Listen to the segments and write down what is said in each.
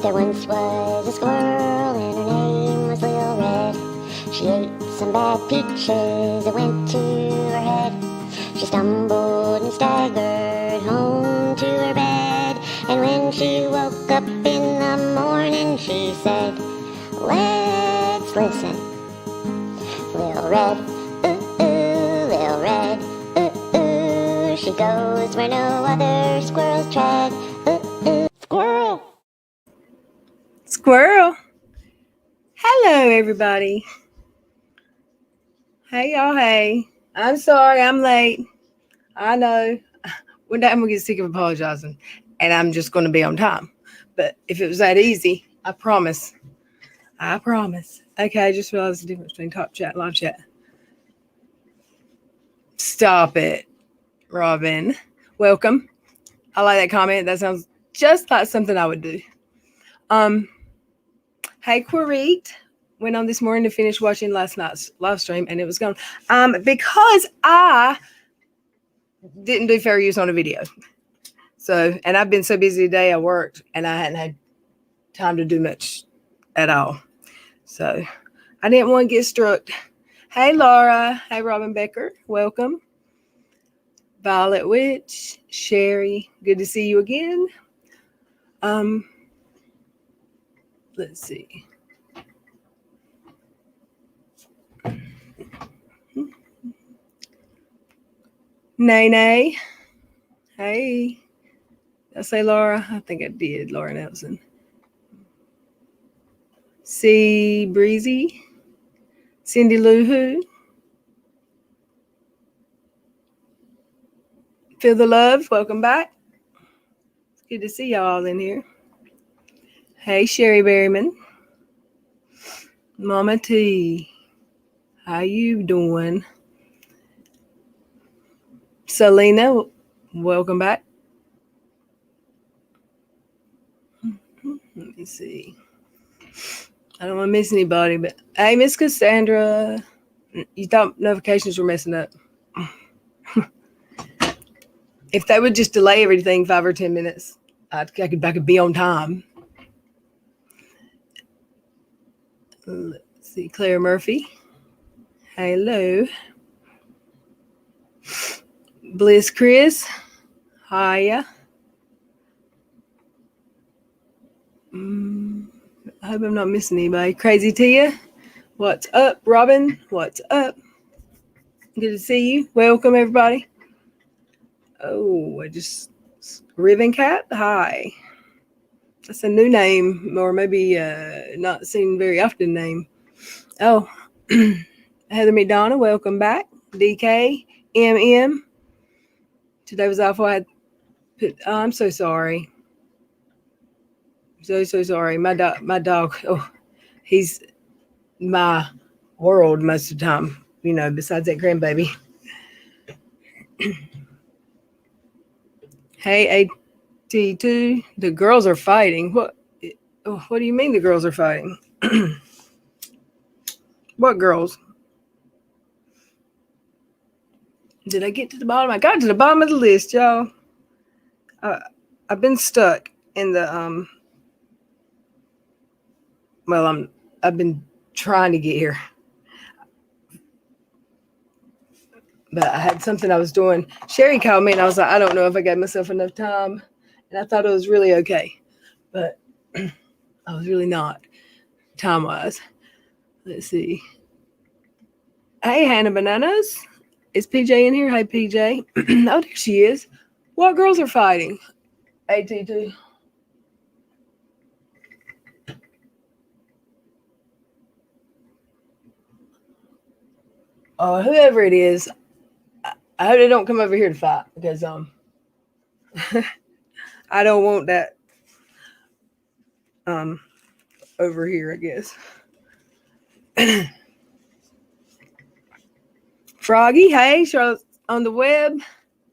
There once was a squirrel and her name was Lil Red. She ate some bad peaches that went to her head. She stumbled and staggered home to her bed. And when she woke up in the morning, she said, "Let's listen. Lil Red, Lil Red, she goes where no other squirrels tread. Squirrel! Squirrel. Hello, everybody. Hey, y'all. Hey. I'm sorry I'm late. I know. One day I'm going to get sick of apologizing, and I'm just going to be on time. But if it was that easy, I promise. I promise. Okay, I just realized the difference between top chat and live chat. Stop it, Robin. Welcome. I like that comment. That sounds just like something I would do. Hey, Quarit. Went on this morning to finish watching last night's live stream, and it was gone. Because I didn't do fair use on a video. So, and I've been so busy today, I worked, and I hadn't had time to do much at all. So, I didn't want to get struck. Hey, Laura. Hey, Robin Becker. Welcome. Violet Witch. Sherry. Good to see you again. Let's see. Nay. Hey. Did I say Laura? I think I did. Laura Nelson. C. Breezy. Cindy Lou Who. Feel the love. Welcome back. It's good to see y'all in here. Hey, Sherry Berryman. Mama T. How you doing? Selena, welcome back. Let me see. I don't want to miss anybody, but hey, Miss Cassandra. You thought notifications were messing up. If they would just delay everything 5 or 10 minutes, I could be on time. Let's see, Claire Murphy. Hello. Bliss Chris. Hiya. I hope I'm not missing anybody. Crazy Tia. What's up, Robin? What's up? Good to see you. Welcome, everybody. Oh, Ribbon Cat. Hi. That's a new name, or maybe not seen very often name. Oh, Heather McDonough, welcome back. DK, MM. Today was awful. I'm so sorry. So sorry. My dog. Oh, he's my world most of the time. You know, besides that grandbaby. Hey, AT2. The girls are fighting. What do you mean the girls are fighting? What girls? Did I get to the bottom? I got to the bottom of the list, y'all. I've been stuck in the I've been trying to get here, but I had something I was doing. Sherry called me, and I was like, I don't know if I gave myself enough time, and I thought it was really okay, but I was really not time-wise. Let's see. Hey, Hannah Bananas. Is PJ in here? Hey, PJ. Oh, there she is. What girls are fighting? AT2. Whoever it is, I hope they don't come over here to fight, because I don't want that over here, I guess. Froggy, hey, Charlotte on the web.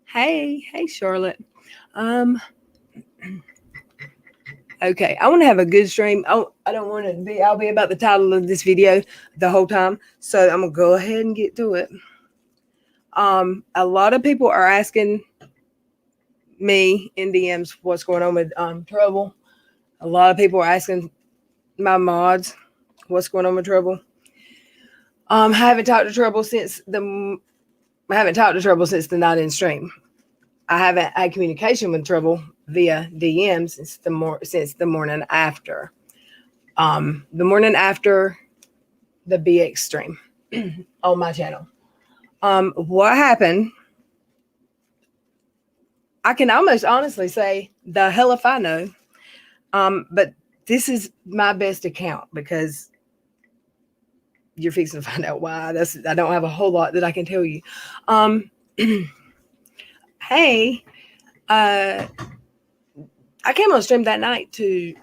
Hey, Charlotte. Okay, I want to have a good stream. I don't want it to be, I'll be about the title of this video the whole time. So I'm going to go ahead and get to it. A lot of people are asking me in DMs what's going on with Trouble. A lot of people are asking my mods what's going on with Trouble. I haven't talked to Trouble since the night in stream. I haven't had communication with Trouble via DM since the morning after. The morning after the BX stream on my channel. What happened? I can almost honestly say the hell if I know. But this is my best account because you're fixing to find out why. I don't have a whole lot that I can tell you. Hey, I came on stream that night to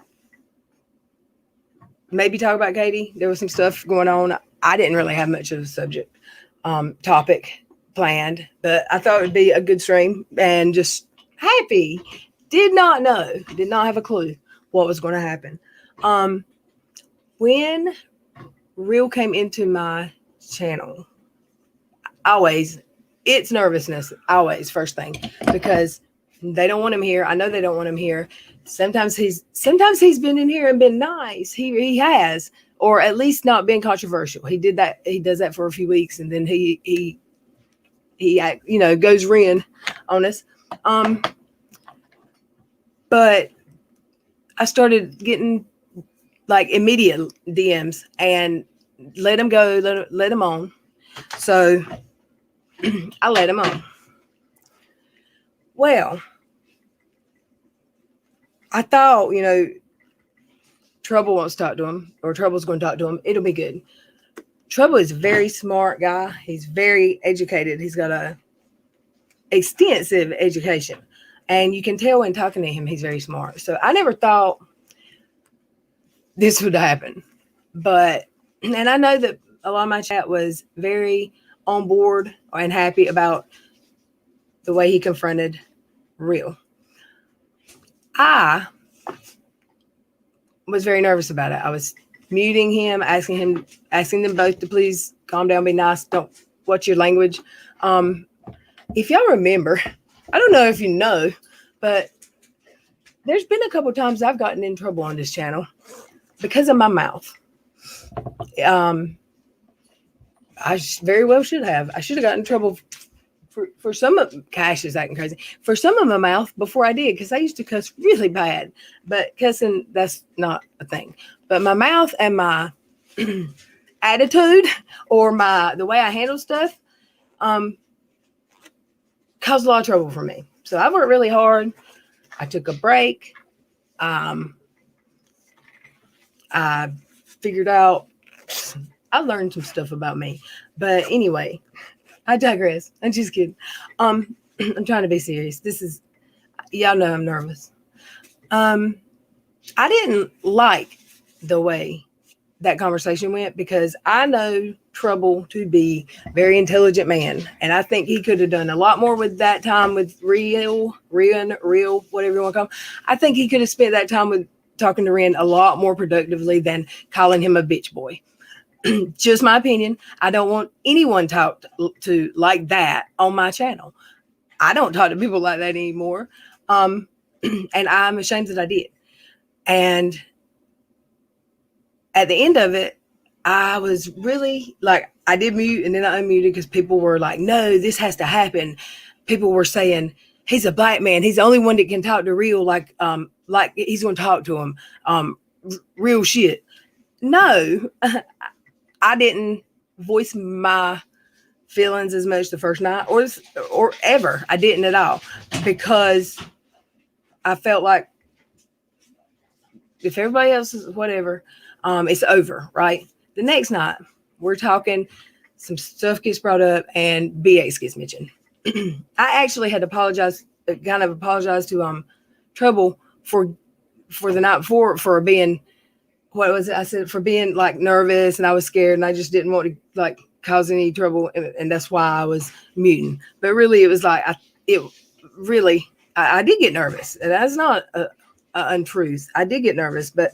maybe talk about Katie. There was some stuff going on. I didn't really have much of a subject topic planned, but I thought it would be a good stream and just happy. Did not have a clue what was going to happen. When Real came into my channel, it's nervousness, always first thing, because they don't want him here. I know they don't want him here. Sometimes he's been in here and been nice. He has, or at least not been controversial. He did that. He does that for a few weeks, and then he goes rin on us. But I started getting like immediate DMs and let him go, let him on. So I let him on. Well, I thought, Trouble wants to talk to him, or Trouble's going to talk to him. It'll be good. Trouble is a very smart guy. He's very educated. He's got a extensive education. And you can tell when talking to him, he's very smart. So I never thought this would happen. And I know that a lot of my chat was very on board and happy about the way he confronted Real. I was very nervous about it. I was muting him, asking them both to please calm down, be nice, don't watch your language. If y'all remember, I don't know if you know, but there's been a couple times I've gotten in trouble on this channel because of my mouth. I very well should have. I should have gotten in trouble for some of Cash is acting crazy for some of my mouth before I did, because I used to cuss really bad, but cussing, that's not a thing. But my mouth and my attitude or the way I handle stuff caused a lot of trouble for me. So I worked really hard. I took a break. I figured out, I learned some stuff about me. But anyway, I digress. I'm just kidding. I'm trying to be serious. Y'all know I'm nervous. I didn't like the way that conversation went, because I know Trouble to be a very intelligent man. And I think he could have done a lot more with that time with Real, whatever you want to call him. I think he could have spent that time with talking to Ren a lot more productively than calling him a bitch boy. Just my opinion. I don't want anyone talked to like that on my channel. I don't talk to people like that anymore. And I'm ashamed that I did. And at the end of it, I was really like, I did mute and then I unmuted because people were like, no, this has to happen. People were saying, he's a black man. He's the only one that can talk to Real like he's going to talk to him. Real shit. No, I didn't voice my feelings as much the first night or ever. I didn't at all, because I felt like if everybody else is whatever, it's over, right? The next night, we're talking, some stuff gets brought up, and BX gets mentioned. I actually had to apologize to Trouble for the night before for being, what was it? I said for being like nervous, and I was scared, and I just didn't want to like cause any trouble, and that's why I was muting. But really, it was like I did get nervous, and that's not a untruth. I did get nervous, but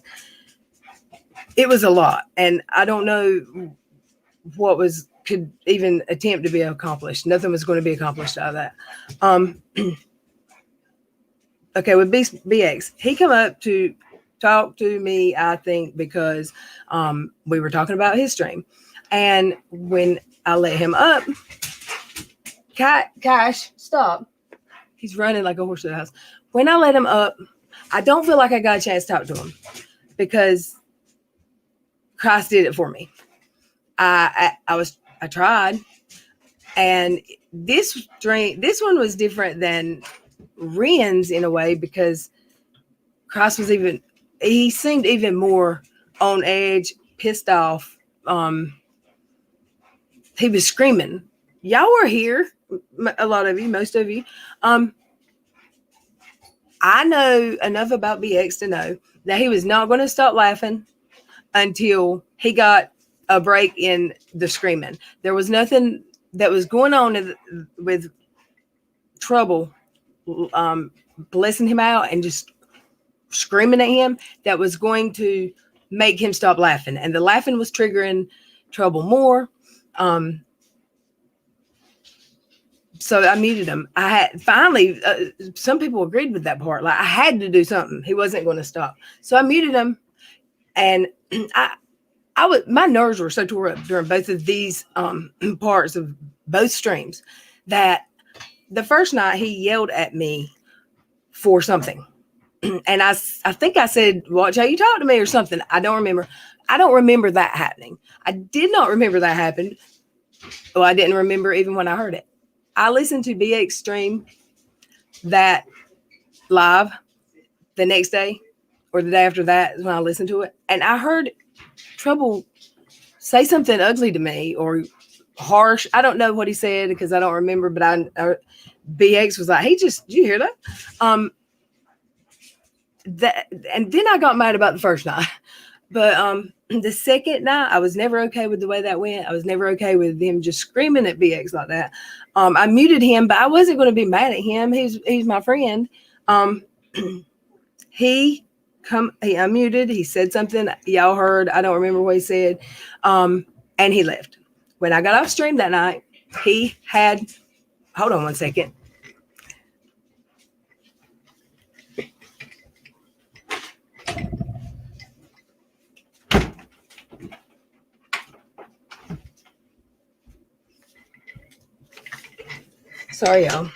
it was a lot, and I don't know what could even attempt to be accomplished. Nothing was going to be accomplished out of that. Okay, with BX, he come up to talk to me, I think, because we were talking about his stream. And when I let him up, Cash, stop. He's running like a horse to the house. When I let him up, I don't feel like I got a chance to talk to him because Christ did it for me. I tried, and this one was different than Ren's in a way because Christ was he seemed even more on edge, pissed off. He was screaming. Y'all were here, a lot of you, most of you. I know enough about BX to know that he was not going to stop laughing until he got a break in the screaming. There was nothing that was going on with trouble, blessing him out and just screaming at him that was going to make him stop laughing. And the laughing was triggering trouble more. So I muted him. I had finally, some people agreed with that part. Like I had to do something. He wasn't going to stop. So I muted him, and my nerves were so tore up during both of these parts of both streams that the first night he yelled at me for something. And I think I said, watch how you talk to me or something. I don't remember. I don't remember that happening. I did not remember that happened. Well, I didn't remember even when I heard it. I listened to BX stream that live the next day or the day after that is when I listened to it. And I heard Trouble say something ugly to me or harsh. I don't know what he said because I don't remember, but BX was like, did you hear that? And then I got mad about the first night. But the second night, I was never okay with the way that went. I was never okay with him just screaming at BX like that. I muted him, but I wasn't going to be mad at him. He's my friend. He unmuted. He said something y'all heard. I don't remember what he said. And he left. When I got off stream that night, he had. Hold on one second. Sorry, y'all.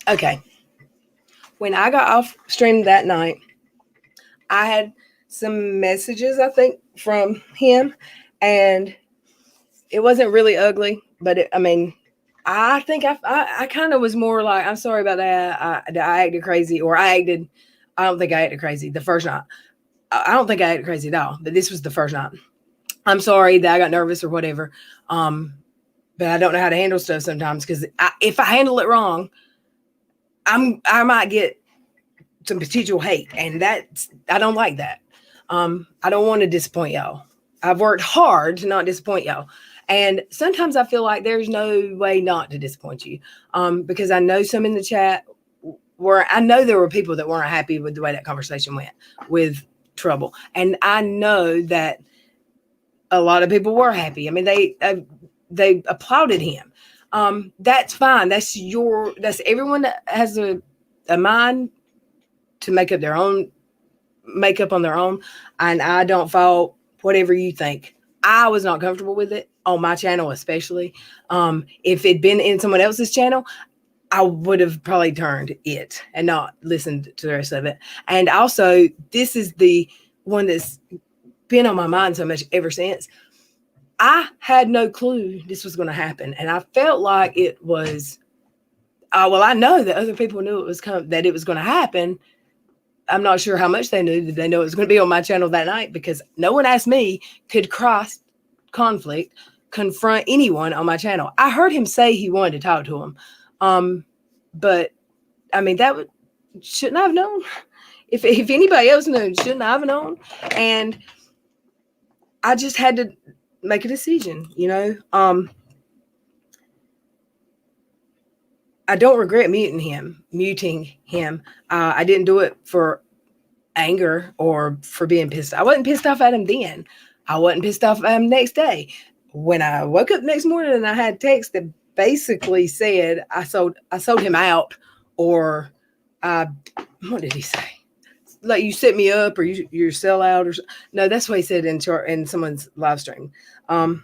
Okay. When I got off stream that night, I had some messages, I think, from him, and it wasn't really ugly, but I think I kind of was more like, I'm sorry about that. I acted crazy, or I don't think I acted crazy the first night. I don't think I acted crazy at all, but this was the first night. I'm sorry that I got nervous or whatever. But I don't know how to handle stuff sometimes because if I handle it wrong, I might get some potential hate, and I don't like that. I don't want to disappoint y'all. I've worked hard to not disappoint y'all. And sometimes I feel like there's no way not to disappoint you. Because I know some in the chat where I know there were people that weren't happy with the way that conversation went with Trouble. And I know that a lot of people were happy. I mean, they applauded him. That's fine. That's everyone that has a mind to make up on their own. And I don't fault whatever you think. I was not comfortable with it on my channel, especially. If it'd been in someone else's channel, I would have probably turned it and not listened to the rest of it. And also, this is the one that's been on my mind so much ever since. I had no clue this was going to happen. And I felt like it was, I know that other people knew that it was going to happen. I'm not sure how much they knew. Did they know it was going to be on my channel that night? Because no one asked me, could Cross Conflict confront anyone on my channel? I heard him say he wanted to talk to him. But I mean, shouldn't I have known? If anybody else knew, shouldn't I have known? And I just had to make a decision, I don't regret muting him. I didn't do it for anger or for being pissed. I wasn't pissed off at him then. I wasn't pissed off at him next day. When I woke up next morning and I had text that basically said I sold him out, or what did he say? Like, you set me up, or you're sell out, or no, that's what he said in someone's live stream. Well,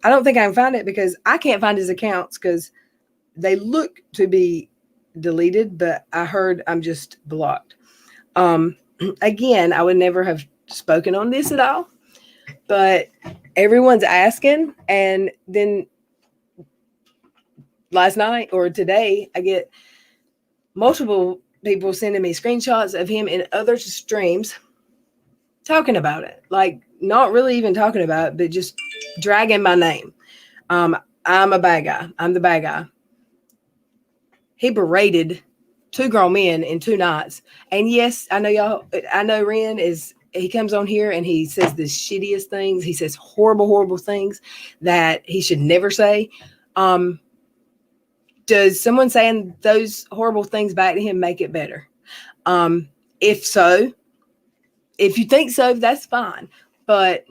I don't think I can find it because I can't find his accounts because they look to be deleted, but I heard I'm just blocked. Again, I would never have spoken on this at all, but everyone's asking, and then last night or today, I get multiple people sending me screenshots of him in other streams talking about it, like not really even talking about it, but just dragging my name. I'm a bad guy. I'm the bad guy. He berated 2 grown men in 2 nights. And yes, I know Ren he comes on here and he says the shittiest things. He says horrible things that he should never say. Does someone saying those horrible things back to him make it better? If so, if you think so, that's fine. But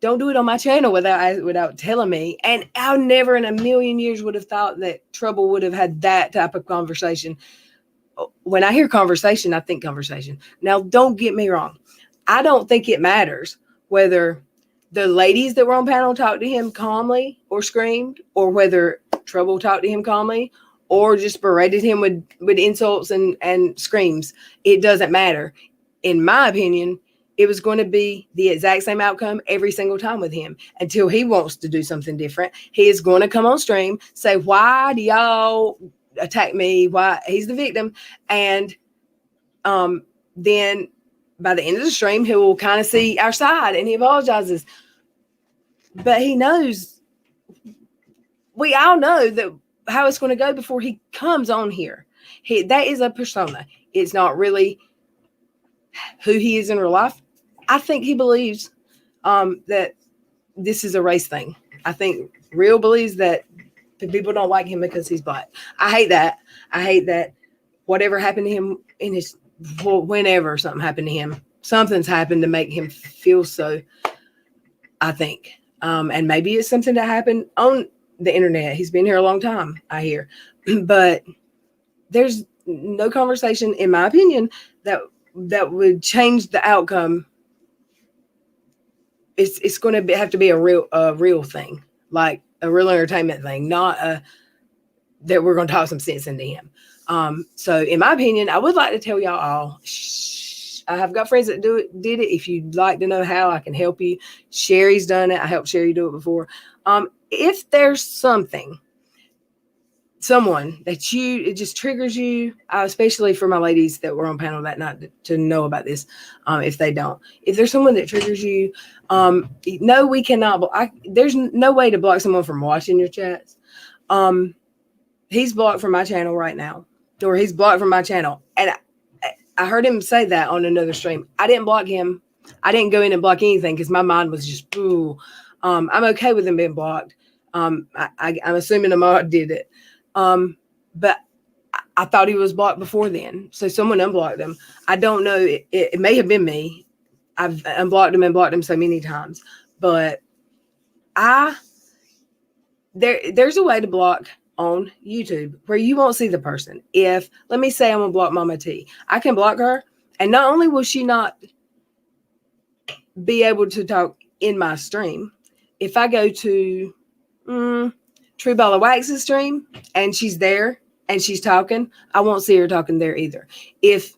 don't do it on my channel without telling me. And I never in a million years would have thought that Trouble would have had that type of conversation. When I hear conversation, I think conversation. Now, don't get me wrong. I don't think it matters whether the ladies that were on panel talked to him calmly or screamed, or whether Trouble talked to him calmly or just berated him with insults and screams. It doesn't matter. In my opinion, it was going to be the exact same outcome every single time with him until he wants to do something different. He is going to come on stream, say, why do y'all attack me? Why? He's the victim. And then by the end of the stream, he will kind of see our side and he apologizes. But he knows, we all know that how it's going to go before he comes on here. That is a persona. It's not really who he is in real life. I think he believes that this is a race thing. I think Real believes that people don't like him because he's black. I hate that. I hate that whatever happened to him whenever something happened to him, something's happened to make him feel so, I think. And maybe it's something that happened on the internet. He's been here a long time, I hear. But there's no conversation, in my opinion, that would change the outcome. It's going to have to be a real thing, like a real entertainment thing, not that we're going to talk some sense into him. So in my opinion, I would like to tell y'all all, I have got friends that did it. If you'd like to know how, I can help you. Sherry's done it. I helped Sherry do it before. If there's someone that it just triggers you, especially for my ladies that were on panel that night to know about this, if they don't. If there's someone that triggers you, no, we cannot. There's no way to block someone from watching your chats. He's blocked from my channel right now, or he's blocked from my channel. And I heard him say that on another stream. I didn't block him. I didn't go in and block anything because my mind was just, ooh. I'm okay with him being blocked. I'm assuming a mod did it. But I thought he was blocked before then. So someone unblocked him. I don't know. It may have been me. I've unblocked him and blocked him so many times. But there's a way to block on YouTube where you won't see the person. If, let me say I'm going to block Mama T. I can block her. And not only will she not be able to talk in my stream, if I go to True Ball of Wax's stream and she's there and she's talking, I won't see her talking there either. If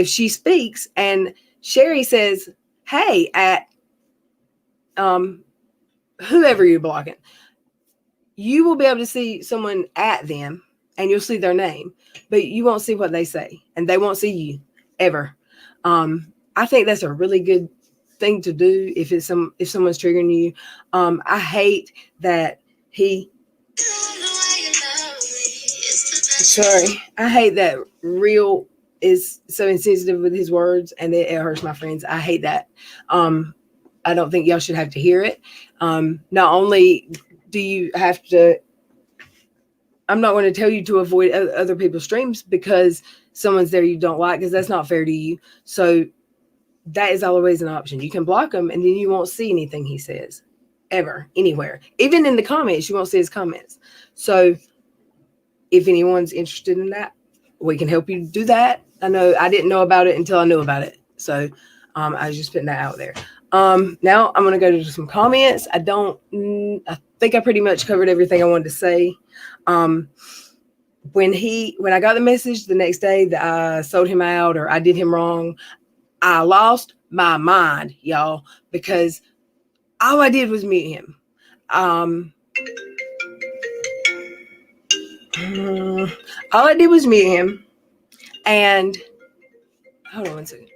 she speaks and Sherry says, hey, at whoever you're blocking, you will be able to see someone at them and you'll see their name, but you won't see what they say and they won't see you ever. I think that's a really good thing to do if someone's triggering you. I hate that I hate that Real is so insensitive with his words and it hurts my friends. I hate that. I don't think y'all should have to hear it. Not only do you have to, I'm not going to tell you to avoid other people's streams because someone's there you don't like, because that's not fair to you. So that is always an option. You can block him, and then you won't see anything he says ever, anywhere. Even in the comments, you won't see his comments. So if anyone's interested in that, we can help you do that. I know I didn't know about it until I knew about it. So I was just putting that out there. Now I'm going to go to some comments. I think I pretty much covered everything I wanted to say. When I got the message the next day that I sold him out or I did him wrong, I lost my mind, y'all, because all I did was mute him. All I did was mute him, and hold on one second.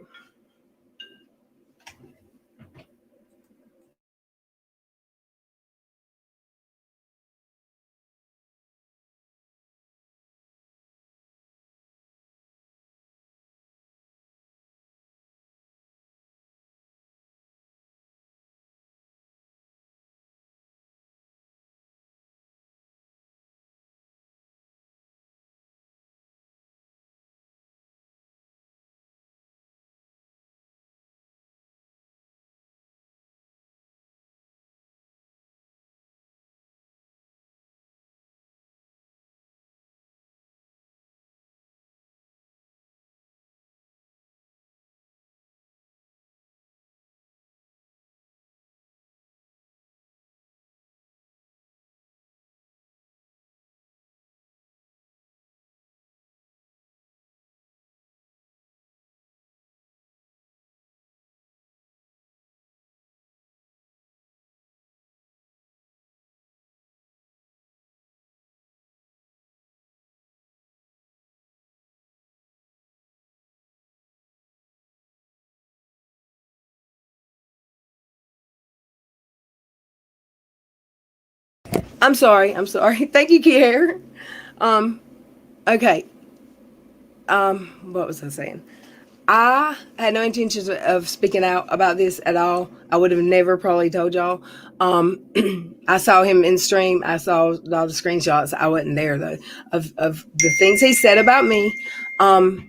I'm sorry. Thank you, Kier. Okay. What was I saying? I had no intentions of speaking out about this at all. I would have never probably told y'all. I saw him in stream. I saw all the screenshots. I wasn't there though of the things he said about me. I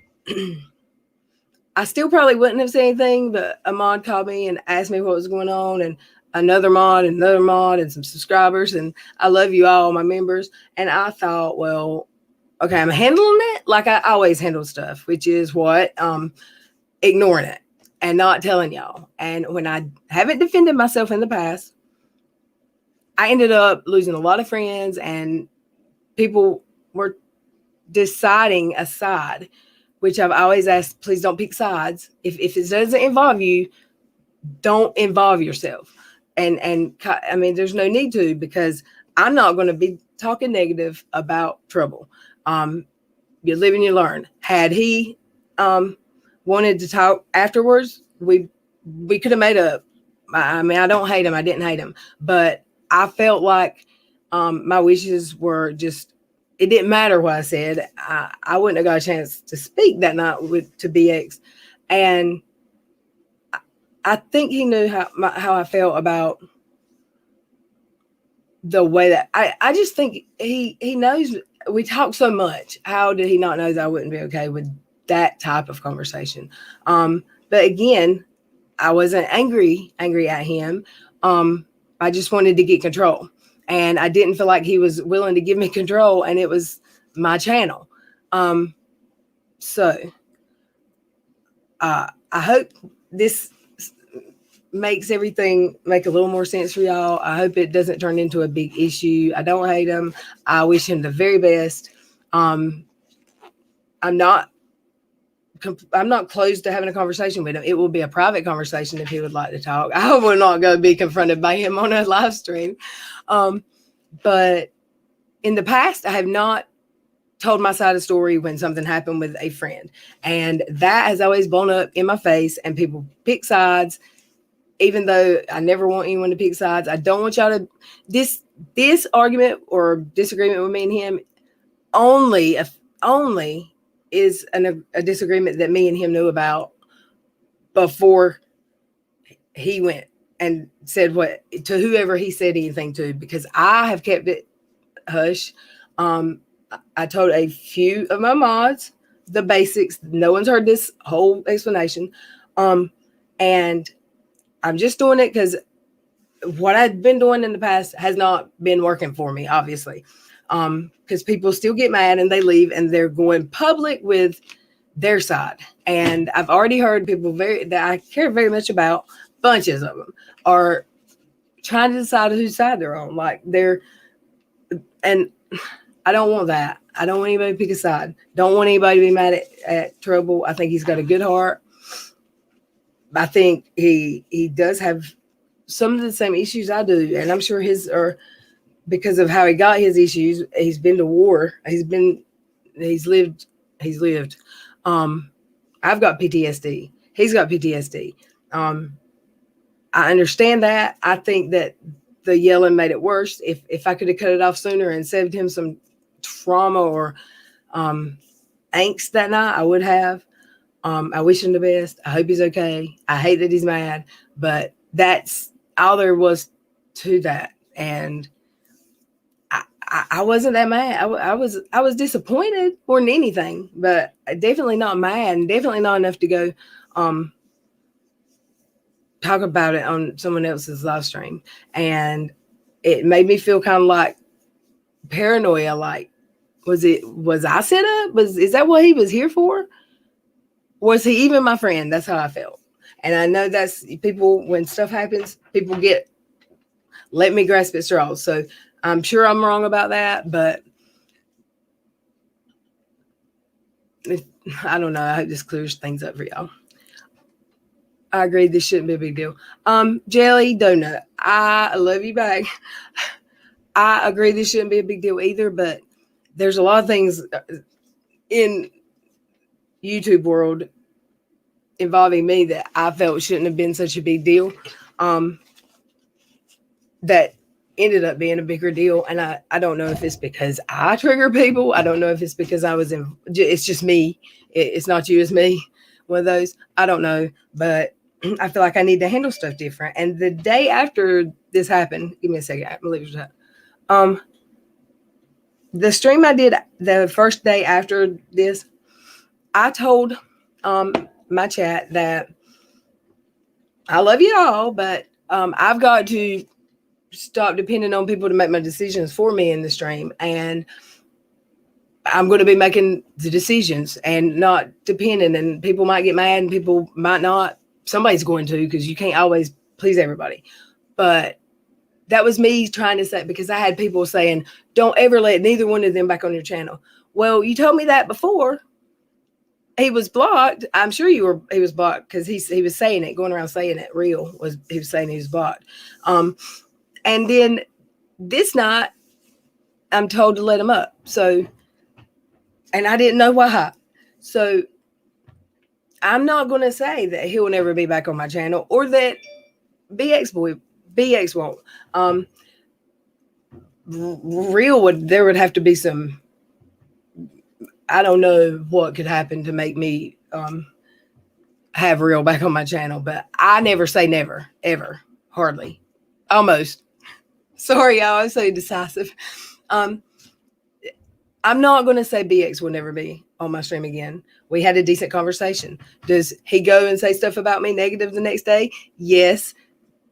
still probably wouldn't have said anything, but a mod called me and asked me what was going on, and another mod, and some subscribers, and I love you all, my members. And I thought, well, okay, I'm handling it like I always handle stuff, which is what ignoring it and not telling y'all. And when I haven't defended myself in the past, I ended up losing a lot of friends, and people were deciding a side, which I've always asked, please don't pick sides. If it doesn't involve you, don't involve yourself. And I mean, there's no need to, because I'm not going to be talking negative about trouble. You live and you learn. Had he wanted to talk afterwards, we could have made up. I mean, I don't hate him. I didn't hate him, but I felt like my wishes were just, it didn't matter what I said. I wouldn't have got a chance to speak that night to BX. And I think he knew how I felt about the way that I just think he knows. We talk so much. How did he not know that I wouldn't be okay with that type of conversation? But again, I wasn't angry at him. I just wanted to get control, and I didn't feel like he was willing to give me control, and it was my channel. So I hope this makes everything make a little more sense for y'all. I hope it doesn't turn into a big issue. I don't hate him. I wish him the very best. I'm not closed to having a conversation with him. It will be a private conversation if he would like to talk. I will not go be confronted by him on a live stream. But in the past, I have not told my side of the story when something happened with a friend. And that has always blown up in my face, and people pick sides, even though I never want anyone to pick sides. I don't want y'all to, this argument or disagreement with me and him only is a disagreement that me and him knew about before he went and said what to whoever he said anything to, because I have kept it hush. I told a few of my mods the basics. No one's heard this whole explanation. And I'm just doing it because what I've been doing in the past has not been working for me, obviously. Because people still get mad and they leave and they're going public with their side. And I've already heard people that I care very much about, bunches of them, are trying to decide whose side they're on. And I don't want that. I don't want anybody to pick a side. Don't want anybody to be mad at Trouble. I think he's got a good heart. I think he does have some of the same issues I do, and I'm sure his are because of how he got his issues. He's been to war. He's lived. I've got PTSD. He's got PTSD. I understand that. I think that the yelling made it worse. If I could have cut it off sooner and saved him some trauma or angst that night, I would have. I wish him the best. I hope he's okay. I hate that he's mad, but that's all there was to that. And I wasn't that mad. I was disappointed more than anything, but definitely not mad, and definitely not enough to go talk about it on someone else's live stream. And it made me feel kind of like paranoia. Like, was I set up? Is that what he was here for? Was he even my friend? That's how I felt. And I know that's people, when stuff happens, people let me grasp at straws. So I'm sure I'm wrong about that, but I don't know. I hope this clears things up for y'all. I agree. This shouldn't be a big deal. Jelly Donut, I love you back. I agree. This shouldn't be a big deal either, but there's a lot of things in YouTube world involving me that I felt shouldn't have been such a big deal. That ended up being a bigger deal. And I don't know if it's because I trigger people. I don't know if it's because it's just me. It's not you, it's me. One of those. I don't know. But I feel like I need to handle stuff different. And the day after this happened, give me a second. I believe it was the stream I did the first day after this, I told my chat that I love you all, but I've got to stop depending on people to make my decisions for me in the stream. And I'm going to be making the decisions and not depending. And people might get mad and people might not. Somebody's going to, because you can't always please everybody. But that was me trying to say, because I had people saying, don't ever let neither one of them back on your channel. Well, you told me that before. He was blocked. I'm sure he was blocked because he was saying it, going around saying it. He was saying he was blocked. And then this night, I'm told to let him up. So, and I didn't know why. So, I'm not going to say that he'll never be back on my channel or that BX won't. There would have to be some, I don't know what could happen to make me have Real back on my channel, but I never say never, ever, hardly, almost. Sorry, y'all, I'm so indecisive. I'm not going to say BX will never be on my stream again. We had a decent conversation. Does he go and say stuff about me negative the next day? Yes.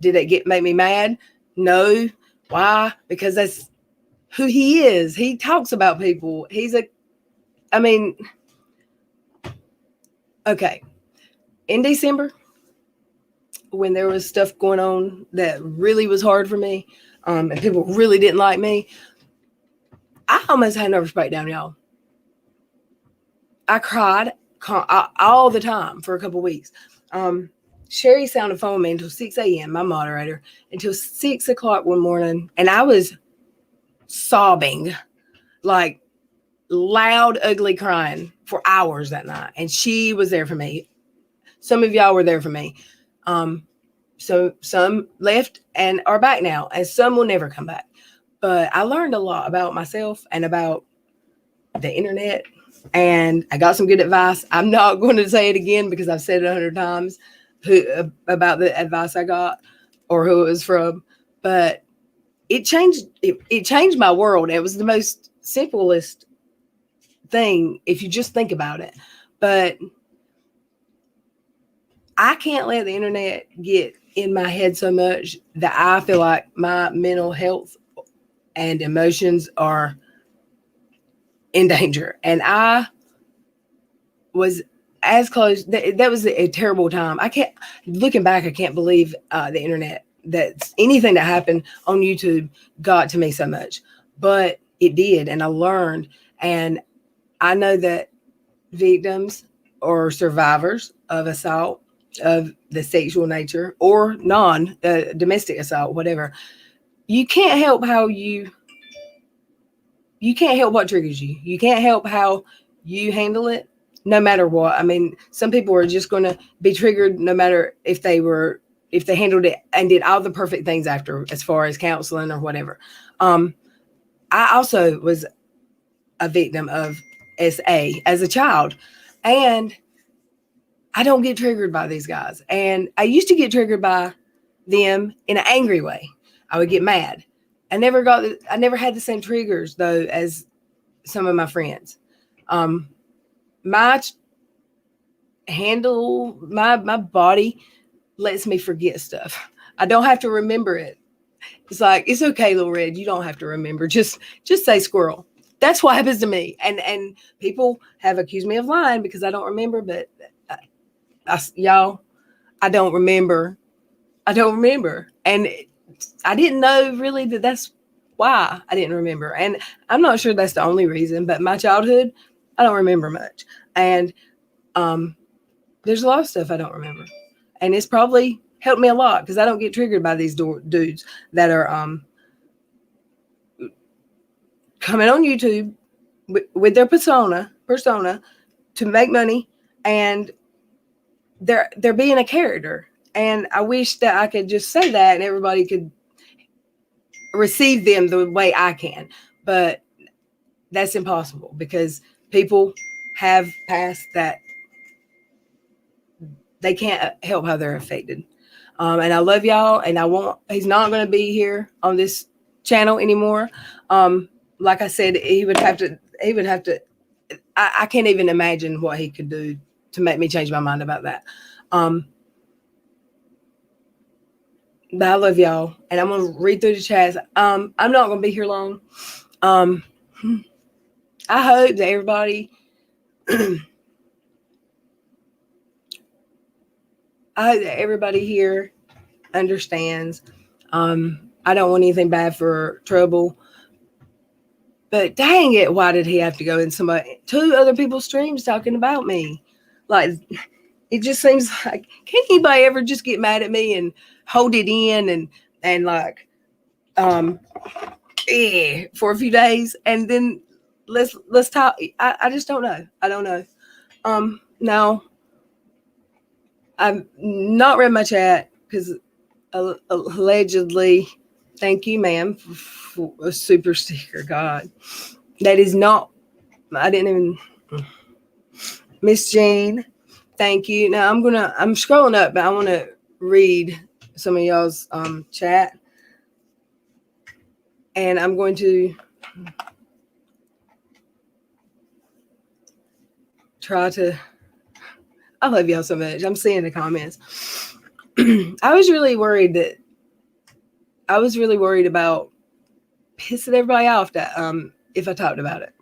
Did it make me mad? No. Why? Because that's who he is. He talks about people. Okay. In December, when there was stuff going on that really was hard for me, and people really didn't like me, I almost had a nervous breakdown, y'all. I cried all the time for a couple of weeks. Sherry sounded phone me until 6 a.m., my moderator, until 6 o'clock one morning, and I was sobbing, like loud, ugly crying for hours that night. And she was there for me. Some of y'all were there for me. So some left and are back now, and some will never come back. But I learned a lot about myself and about the internet, and I got some good advice. I'm not going to say it again because I've said it 100 times about the advice I got or who it was from. But it changed my world. It was the most simplest thing if you just think about it. But I can't let the internet get in my head so much that I feel like my mental health and emotions are in danger. And I was as close. That was a terrible time. I can't, looking back, I can't believe the internet, that anything that happened on YouTube got to me so much. But it did. And I learned. And I know that victims or survivors of assault of the sexual nature or non domestic assault, whatever, you can't help you can't help what triggers you. You can't help how you handle it, no matter what. I mean, some people are just going to be triggered no matter if they handled it and did all the perfect things after, as far as counseling or whatever. I also was a victim of SA as a child, and I don't get triggered by these guys. And I used to get triggered by them in an angry way. I would get mad. I never had the same triggers though as some of my friends. My body lets me forget stuff. I don't have to remember it. It's like, it's okay, Little Red. You don't have to remember. Just say squirrel. That's what happens to me. And people have accused me of lying because I don't remember, but y'all, I don't remember. And I didn't know really that that's why I didn't remember. And I'm not sure that's the only reason, but my childhood, I don't remember much. And there's a lot of stuff I don't remember. And it's probably helped me a lot because I don't get triggered by these dudes that are coming on YouTube with their persona to make money, and they're being a character. And I wish that I could just say that and everybody could receive them the way I can, but that's impossible because people have passed that. They can't help how they're affected. And I love y'all, and he's not going to be here on this channel anymore. Like I said, he would have to, I can't even imagine what he could do to make me change my mind about that. But I love y'all, and I'm going to read through the chats. I'm not going to be here long. I hope that everybody, here understands. I don't want anything bad for trouble, but dang it, why did he have to go in two other people's streams talking about me? Like, it just seems like, can anybody ever just get mad at me and hold it in and like, for a few days, and then let's talk. I just don't know. I don't know. Now, I've not read my chat because allegedly, thank you, ma'am, for a super sticker. God, that is not, I didn't even, Miss Jane, thank you. Now I'm scrolling up, but I want to read some of y'all's chat, and I'm going to try to, I love y'all so much. I'm seeing the comments. I was really worried about pissing everybody off that if I talked about it.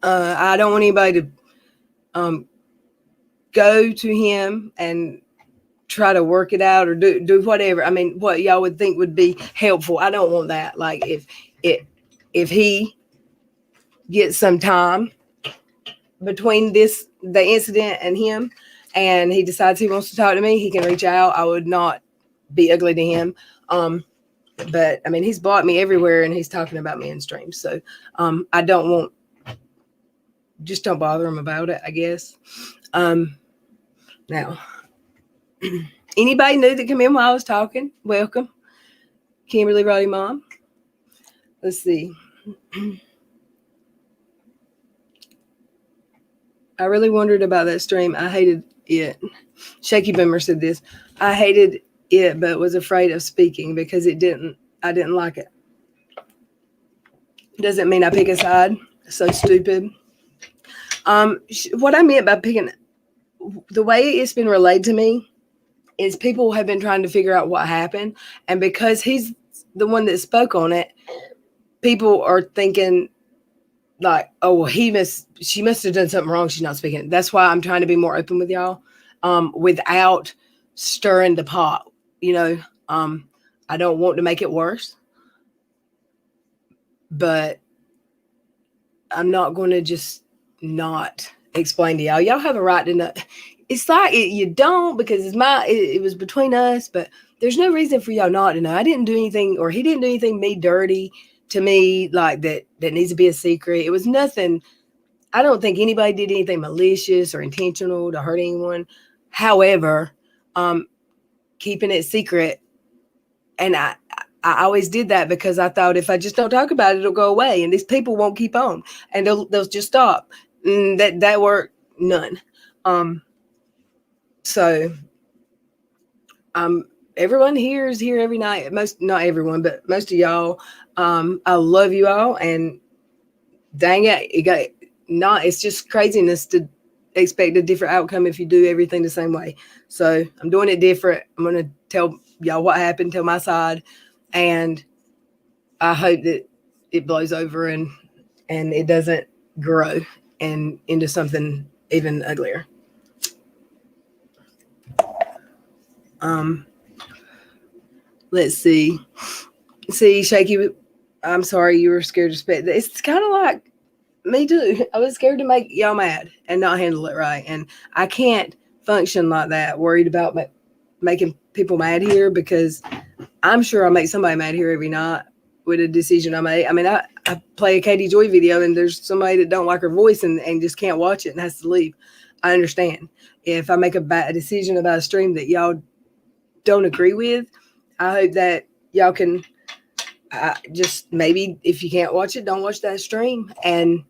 I don't want anybody to go to him and try to work it out or do whatever. I mean, what y'all would think would be helpful. I don't want that. Like, if he gets some time between the incident and him, and he decides he wants to talk to me, he can reach out. I would not be ugly to him. But I mean, he's blocked me everywhere, and he's talking about me in streams. So I don't want, just don't bother him about it, I guess. Now, anybody new that come in while I was talking, welcome. Kimberly Roddy Mom. Let's see. I really wondered about that stream. I hated it. Shaky Boomer said this. I hated it, but was afraid of speaking because I didn't like it. Doesn't mean I pick a side. So stupid. What I meant by picking the way it's been relayed to me is people have been trying to figure out what happened, and because he's the one that spoke on it, people are thinking like, oh, well, she must have done something wrong. She's not speaking. That's why I'm trying to be more open with y'all, without stirring the pot. I don't want to make it worse, but I'm not going to just not explain to y'all. Y'all have a right to know. It's like you don't, because it was between us, but there's no reason for y'all not to know. I didn't do anything, or he didn't do anything me dirty to me, like that needs to be a secret. It was nothing. I don't think anybody did anything malicious or intentional to hurt anyone. However, keeping it secret, and I always did that because I thought if I just don't talk about it, it'll go away, and these people won't keep on, and they'll just stop. That worked none. So everyone here is here every night. Not everyone, but most of y'all. I love you all, and dang it, it's just craziness to expect a different outcome if you do everything the same way. So I'm doing it different. I'm going to tell y'all what happened, tell my side, and I hope that it blows over and it doesn't grow and into something even uglier. Let's see. Shaky, I'm sorry you were scared to speak. It's kind of like me too. I was scared to make y'all mad and not handle it right. And I can't function like that, worried about making people mad here, because I'm sure I make somebody mad here every night with a decision I made. I mean, I play a Katie Joy video and there's somebody that don't like her voice and just can't watch it and has to leave. I understand. If I make a bad decision about a stream that y'all don't agree with, I hope that y'all can just, maybe if you can't watch it, don't watch that stream. And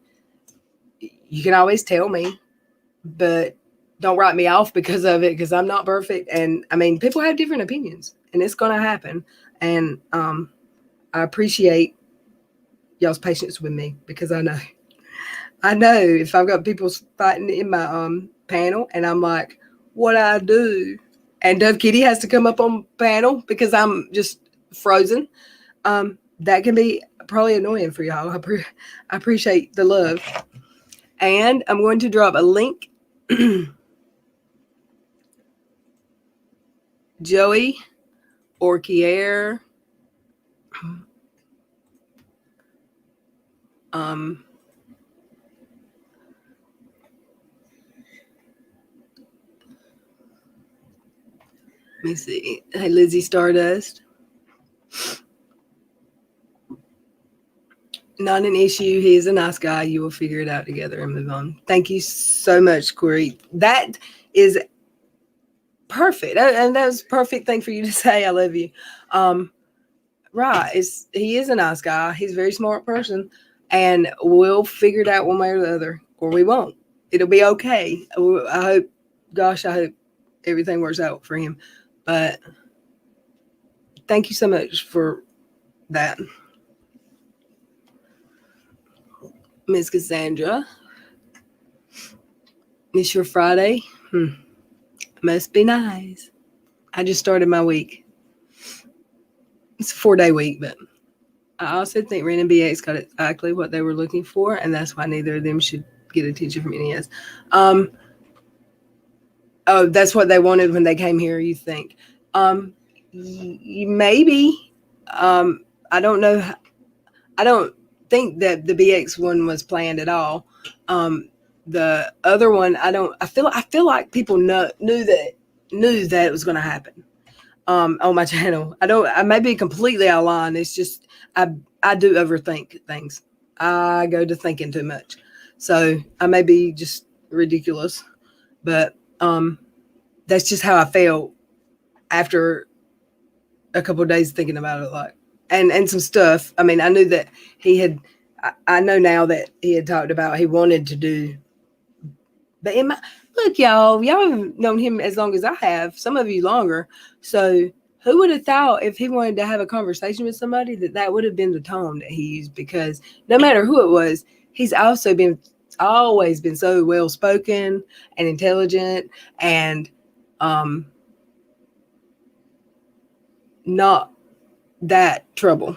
you can always tell me, but don't write me off because of it, because I'm not perfect. And I mean, people have different opinions and it's going to happen. And I appreciate y'all's patience with me, because I know if I've got people fighting in my panel and I'm like, what I do, and Dove Kitty has to come up on panel because I'm just frozen, that can be probably annoying for y'all. I appreciate the love. And I'm going to drop a link. Joey or Kier. Let me see. Hey, Lizzie Stardust. Not an issue. He is a nice guy. You will figure it out together and move on. Thank you so much, Corey. That is perfect. And that was a perfect thing for you to say. I love you. Right. He is a nice guy. He's a very smart person. And we'll figure it out one way or the other. Or we won't. It'll be okay. I hope everything works out for him. But thank you so much for that. Miss Cassandra. It's your Friday? Must be nice. I just started my week. It's a 4-day week, but I also think Ren and BX got exactly what they were looking for, and that's why neither of them should get attention from NES. Oh, that's what they wanted when they came here, you think? Maybe. I don't know. I don't think that the BX one was planned at all. The other one, I feel like people knew that it was going to happen. On my channel, I may be completely out of line. It's just I do overthink things. I go to thinking too much, so I may be just ridiculous, but that's just how I felt after a couple of days thinking about it, like and some stuff. I mean, I knew that he had. I know now that he had talked about he wanted to do. But look, y'all have known him as long as I have. Some of you longer. So who would have thought if he wanted to have a conversation with somebody that would have been the tone that he used? Because no matter who it was, he's also been always been so well spoken and intelligent and not that trouble.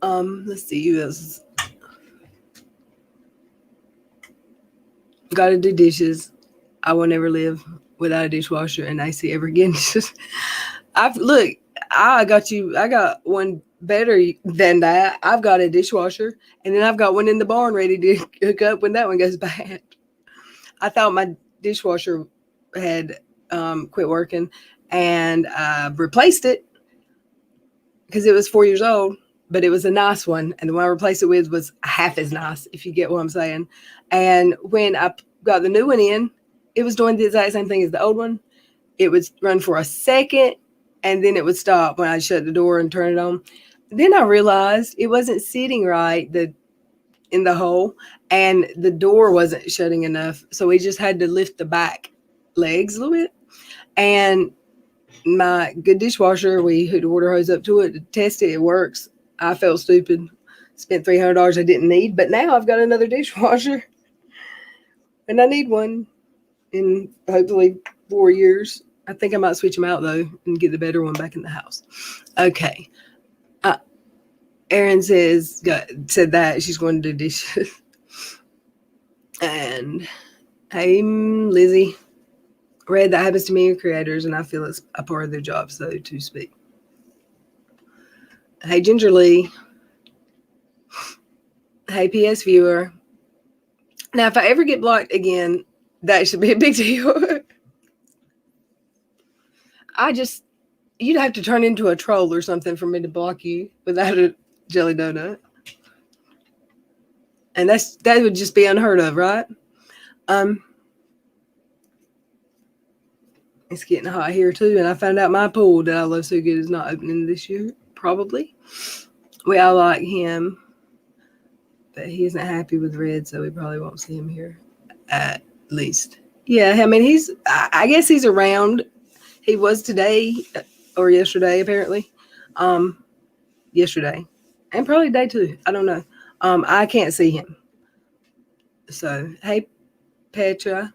Let's see who else. Gotta do dishes. I will never live without a dishwasher and AC ever again. I got one better than that. I've got a dishwasher, and then I've got one in the barn ready to hook up when that one goes bad. I thought my dishwasher had quit working, and I replaced it because it was 4 years old, but it was a nice one, and the one I replaced it with was half as nice, if you get what I'm saying. And when I got the new one in, it was doing the exact same thing as the old one. It would run for a second, and then it would stop when I shut the door and turn it on. Then I realized it wasn't sitting right in the hole, and the door wasn't shutting enough. So we just had to lift the back legs a little bit. And my good dishwasher, we hooked a water hose up to it to test it. It works. I felt stupid. Spent $300 I didn't need, but now I've got another dishwasher, and I need one in hopefully 4 years. I think I might switch them out though and get the better one back in the house. Okay. Erin said that she's going to do dishes. And hey, Lizzie. Red, that happens to many creators, and I feel it's a part of their job, so to speak. Hey, Ginger Lee. Hey, PS viewer. Now, if I ever get blocked again, that should be a big deal. You'd have to turn into a troll or something for me to block you without a jelly donut. And that would just be unheard of, right? It's getting hot here too, and I found out my pool that I love so good is not opening this year, probably. We all like him, but he isn't happy with Red, so we probably won't see him here, at least. Yeah, I mean, I guess he's around. He was today or yesterday, apparently. Yesterday. And probably today too. I don't know. I can't see him. So, hey, Petra.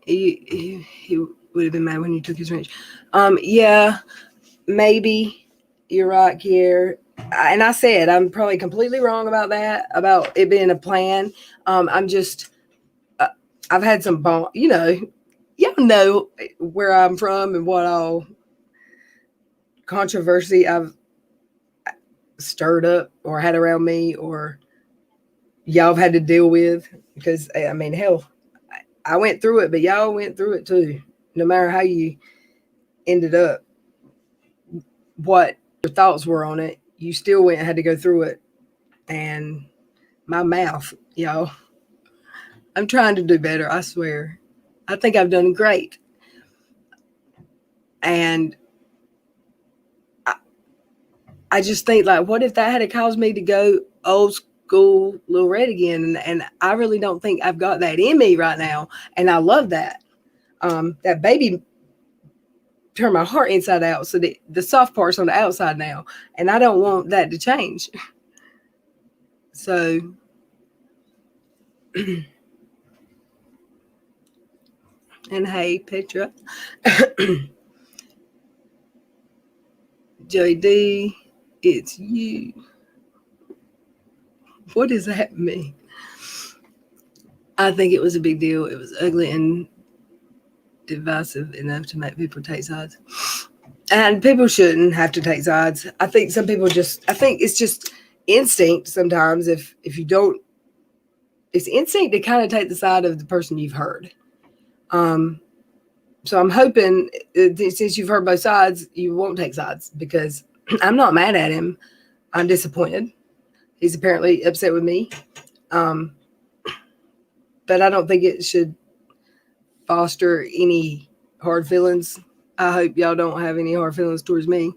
He would have been mad when you took his wrench. Yeah, maybe you're right, Kier. And I said I'm probably completely wrong about that, about it being a plan. I'm just, I've had some y'all know where I'm from and what all controversy I've stirred up or had around me, or y'all have had to deal with. Because I mean, hell, I went through it, but y'all went through it too. No matter how you ended up, what your thoughts were on it, you still had to go through it. And my mouth, y'all, I'm trying to do better, I swear. I think I've done great. And I just think, like, what if that had caused me to go old school Lil Red again? And I really don't think I've got that in me right now. And I love that. That baby turned my heart inside out, so the soft part's on the outside now. And I don't want that to change. So and hey, Petra. Joey D, it's you. What does that mean? I think it was a big deal. It was ugly and divisive enough to make people take sides. And people shouldn't have to take sides. I think some people I think it's just instinct sometimes. If you don't, it's instinct to kind of take the side of the person you've heard. So I'm hoping since you've heard both sides, you won't take sides, because I'm not mad at him. I'm disappointed. He's apparently upset with me. But I don't think it should foster any hard feelings. I hope y'all don't have any hard feelings towards me.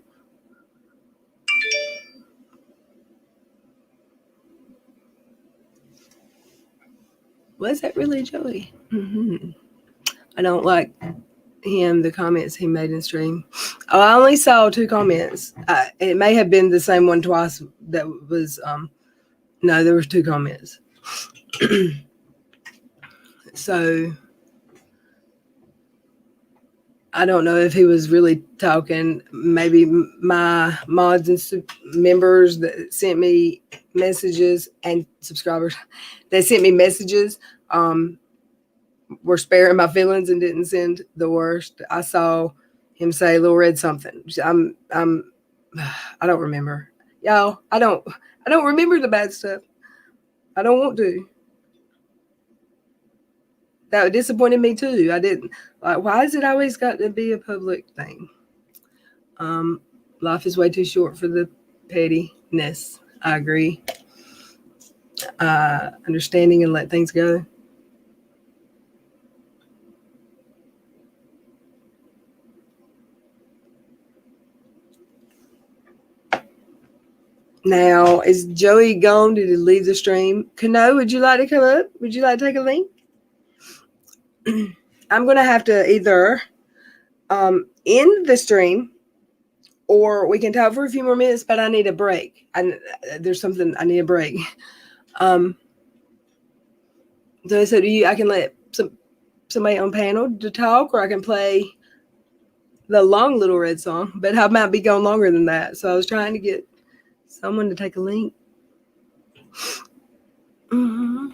Was that really Joey? Mm-hmm. I don't like him the comments he made in stream. Oh, I only saw 2 comments. It may have been the same one twice. That was no, there was 2 comments. So I don't know if he was really talking. Maybe my mods and members that sent me messages and subscribers that sent me messages were sparing my feelings and didn't send the worst. I saw him say Lil Red something. I don't remember. Y'all, I don't remember the bad stuff. I don't want to. That disappointed me too. I didn't like. Why is it always got to be a public thing? Life is way too short for the pettiness. I agree. Understanding and let things go. Now, is Joey gone? Did he leave the stream? Kano, would you like to come up? Would you like to take a link? I'm going to have to either end the stream or we can talk for a few more minutes, but I need a break. There's something I need a break. So I can let somebody on panel to talk, or I can play the long Little Red song, but I might be going longer than that. So I was trying to get someone to take a link. Mm-hmm.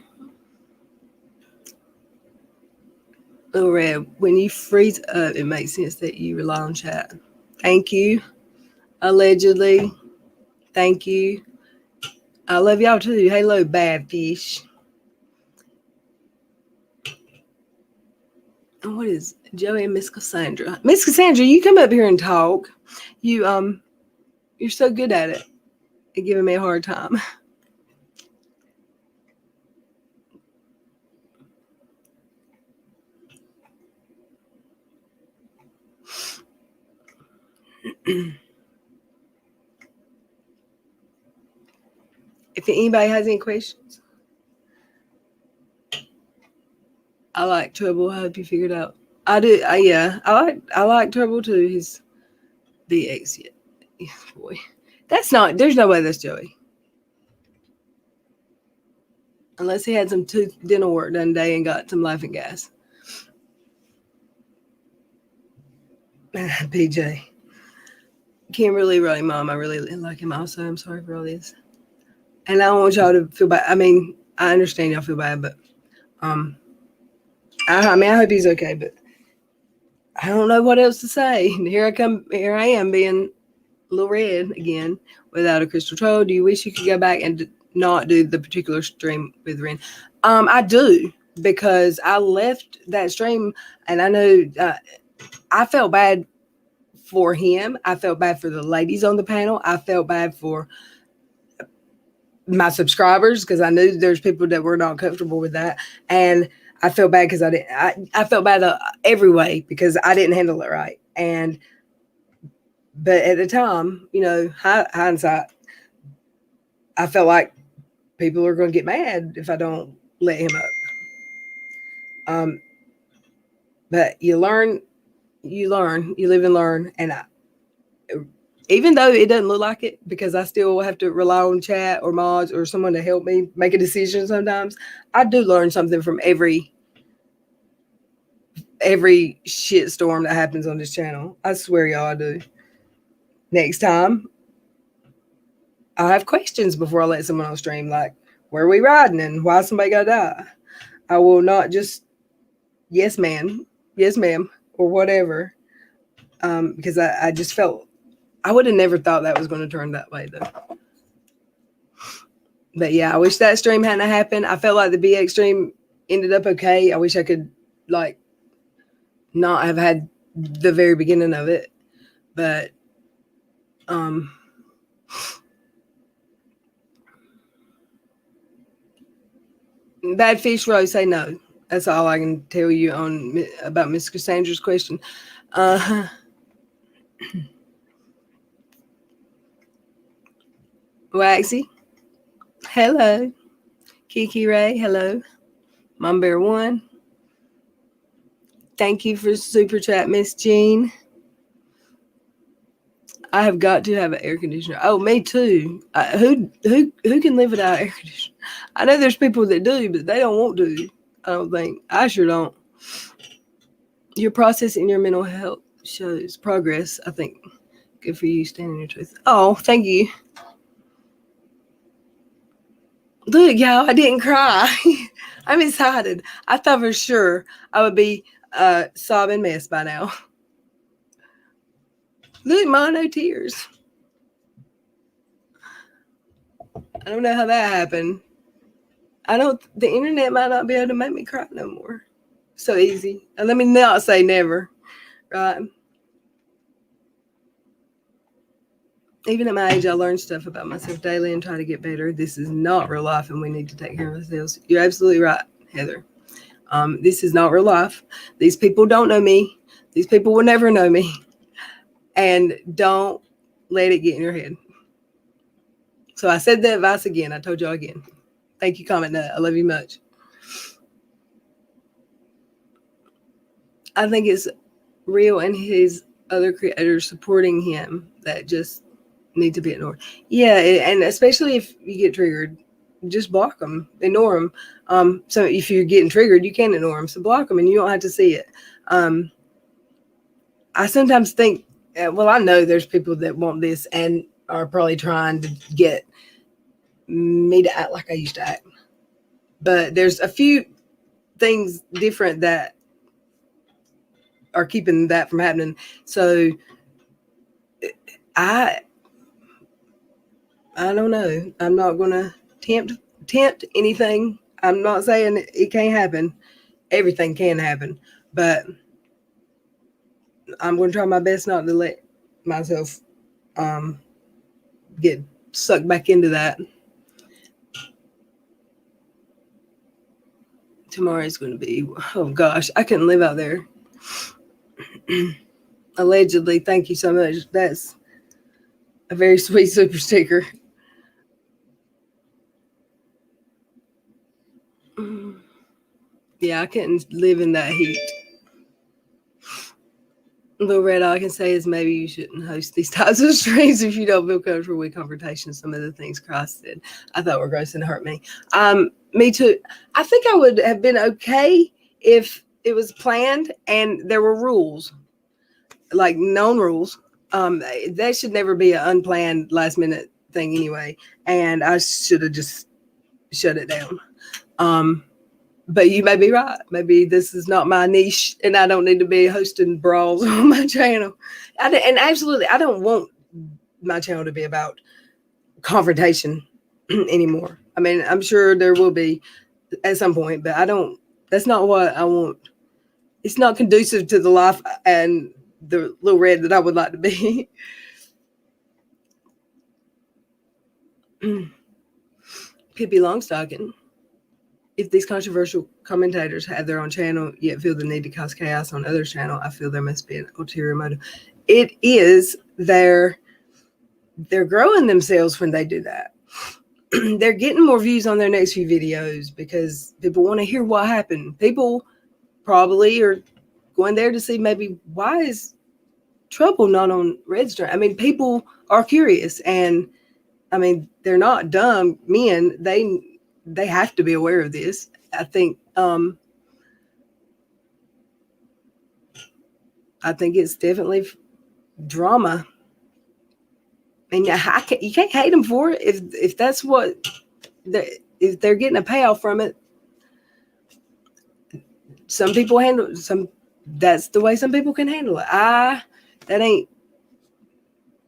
Little Red, when you freeze up, it makes sense that you rely on chat. Thank you. Allegedly. Thank you. I love y'all too. Hello, bad fish. What is Joey and Miss Cassandra? Miss Cassandra, you come up here and talk. You're so good at it. You're giving me a hard time. If anybody has any questions, I like Trouble. I hope you figured out. I do. Yeah, I like Trouble too. He's BX yet. Yeah, boy, that's not. There's no way that's Joey. Unless he had some tooth dental work done today and got some laughing gas. PJ. Kimberly, really, Mom, I really like him also. I'm sorry for all this. And I don't want y'all to feel bad. I mean, I understand y'all feel bad, but I hope he's okay, but I don't know what else to say. Here I am being Little Red again without a crystal troll. Do you wish you could go back and not do the particular stream with Ren? I do, because I left that stream and I know I felt bad for him. I felt bad for the ladies on the panel. I felt bad for my subscribers because I knew there's people that were not comfortable with that. And I felt bad because I felt bad every way because I didn't handle it right. But at the time, hindsight, I felt like people are going to get mad if I don't let him up. But you learn, you live and learn. And even though it doesn't look like it, because I still have to rely on chat or mods or someone to help me make a decision sometimes, I do learn something from every shit storm that happens on this channel. I swear, y'all, I do. Next time, I'll have questions before I let someone on stream, like, where are we riding and why somebody gotta die? I will not just, yes, ma'am, or whatever, because I just felt, I would have never thought that was going to turn that way, though. But yeah, I wish that stream hadn't happened. I felt like the BX stream ended up okay. I wish I could, like, not have had the very beginning of it. But, Bad Fish Rose, say no. That's all I can tell you about Miss Cassandra's question. Waxy, hello. Kiki Ray, hello. Mom Bear 1. Thank you for super chat, Miss Jean. I have got to have an air conditioner. Oh, me too. Who can live without air conditioner? I know there's people that do, but they don't want to. I don't think. I sure don't. Your process in your mental health shows progress. I think. Good for you, standing your truth. Oh, thank you. Look, y'all, I didn't cry. I'm excited. I thought for sure I would be a sobbing mess by now. Look, Ma, no tears. I don't know how that happened. The internet might not be able to make me cry no more. So easy. And let me not say never, right? Even at my age, I learn stuff about myself daily and try to get better. This is not real life, and we need to take care of ourselves. You're absolutely right, Heather. This is not real life. These people don't know me. These people will never know me. And don't let it get in your head. So I said the advice again. I told y'all again. Thank you, Comment Nut. I love you much. I think it's real and his other creators supporting him that just need to be ignored. Yeah, and especially if you get triggered, just block them, ignore them. So if you're getting triggered, you can ignore them. So block them, and you don't have to see it. I sometimes think, well, I know there's people that want this and are probably trying to get me to act like I used to act. But there's a few things different that are keeping that from happening. So I don't know. I'm not going to tempt anything. I'm not saying it can't happen. Everything can happen. But I'm going to try my best not to let myself get sucked back into that. Tomorrow is going to be, oh gosh, I couldn't live out there. Allegedly, thank you so much. That's a very sweet super sticker. Yeah, I couldn't live in that heat. LilRedYall, all I can say is maybe you shouldn't host these types of streams if you don't feel comfortable with confrontation. Some of the things Christ said I thought were gross and hurt me. Me too. I think I would have been okay if it was planned and there were rules, like known rules. That should never be an unplanned last minute thing anyway. And I should have just shut it down. But you may be right. Maybe this is not my niche, and I don't need to be hosting brawls on my channel. And absolutely, I don't want my channel to be about confrontation anymore. I mean, I'm sure there will be at some point, but I don't. That's not what I want. It's not conducive to the life and the little red that I would like to be. Pippi Longstocking. If these controversial commentators have their own channel, yet feel the need to cause chaos on others' channel, I feel there must be an ulterior motive. It is they're growing themselves when they do that. They're getting more views on their next few videos because people want to hear what happened. People probably are going there to see maybe why is Trouble not on Redstone. I mean, people are curious, and I mean, they're not dumb men. They have to be aware of this. I think it's definitely drama. And you can't hate them for it if that's what if they're getting a payoff from it. Some people handle some. That's the way some people can handle it.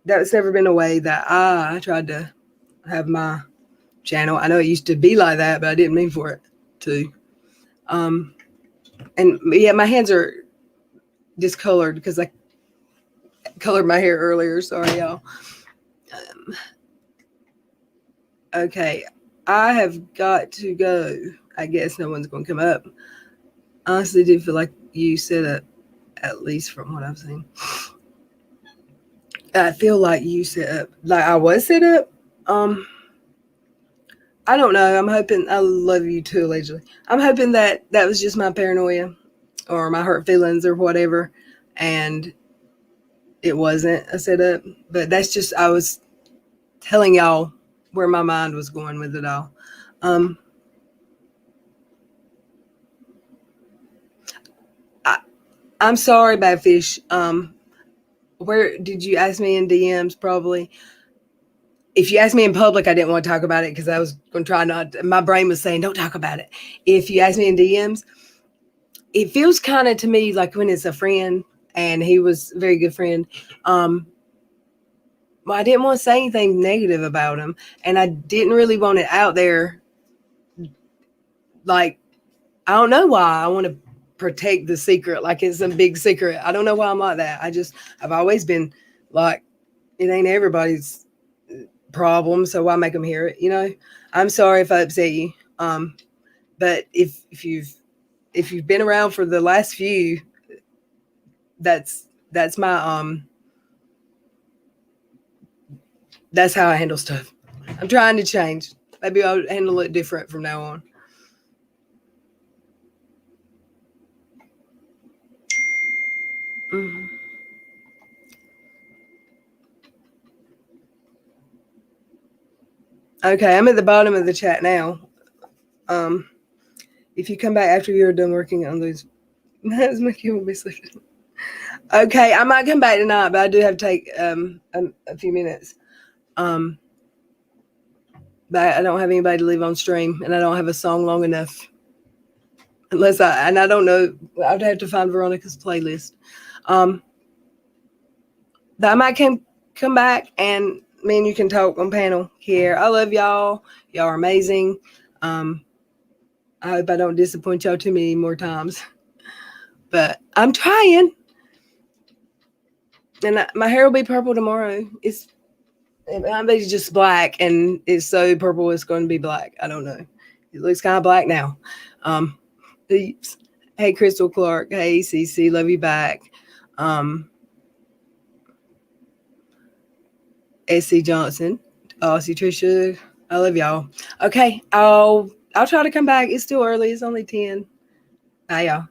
That's never been a way that I tried to have my channel. I know it used to be like that, but I didn't mean for it to. And yeah, my hands are discolored because I colored my hair earlier. Sorry, y'all. Okay, I have got to go. I guess no one's going to come up. I honestly do feel like you set up, at least from what I've seen. I feel like you set up, like I was set up. I don't know. I'm hoping. I love you too, allegedly. I'm hoping that was just my paranoia. or my hurt feelings or whatever. And it wasn't a setup. But that's just, I was telling y'all where my mind was going with it all. I'm sorry, Badfish. Where did you ask me in DMs? Probably. If you asked me in public, I didn't want to talk about it because I was going to try not. My brain was saying, "Don't talk about it." If you ask me in DMs, it feels kind of to me like when it's a friend, and he was a very good friend. Well, I didn't want to say anything negative about him, and I didn't really want it out there. Like, I don't know why I want to protect the secret, like it's a big secret. I don't know why I'm like that. I've always been like, it ain't everybody's problem, so why make them hear it? I'm sorry if I upset you. But if you've been around for the last few, that's my that's how I handle stuff. I'm trying to change. Maybe I'll handle it different from now on. Mm-hmm. Okay, I'm at the bottom of the chat now. If you come back after you're done working on those, that's making you be sleeping. Okay, I might come back tonight, but I do have to take a few minutes. But I don't have anybody to leave on stream, and I don't have a song long enough. I don't know. I'd have to find Veronica's playlist. But I might come back, and me and you can talk on panel here. I love y'all. Y'all are amazing. I hope I don't disappoint y'all too many more times. But I'm trying. And my hair will be purple tomorrow. I'm just black, and it's so purple it's going to be black. I don't know. It looks kind of black now. Oops. Hey, Crystal Clark. Hey, CC. Love you back. SC Johnson. Aussie Trisha. I love y'all. Okay, I'll try to come back. It's still early. It's only 10. Bye, y'all.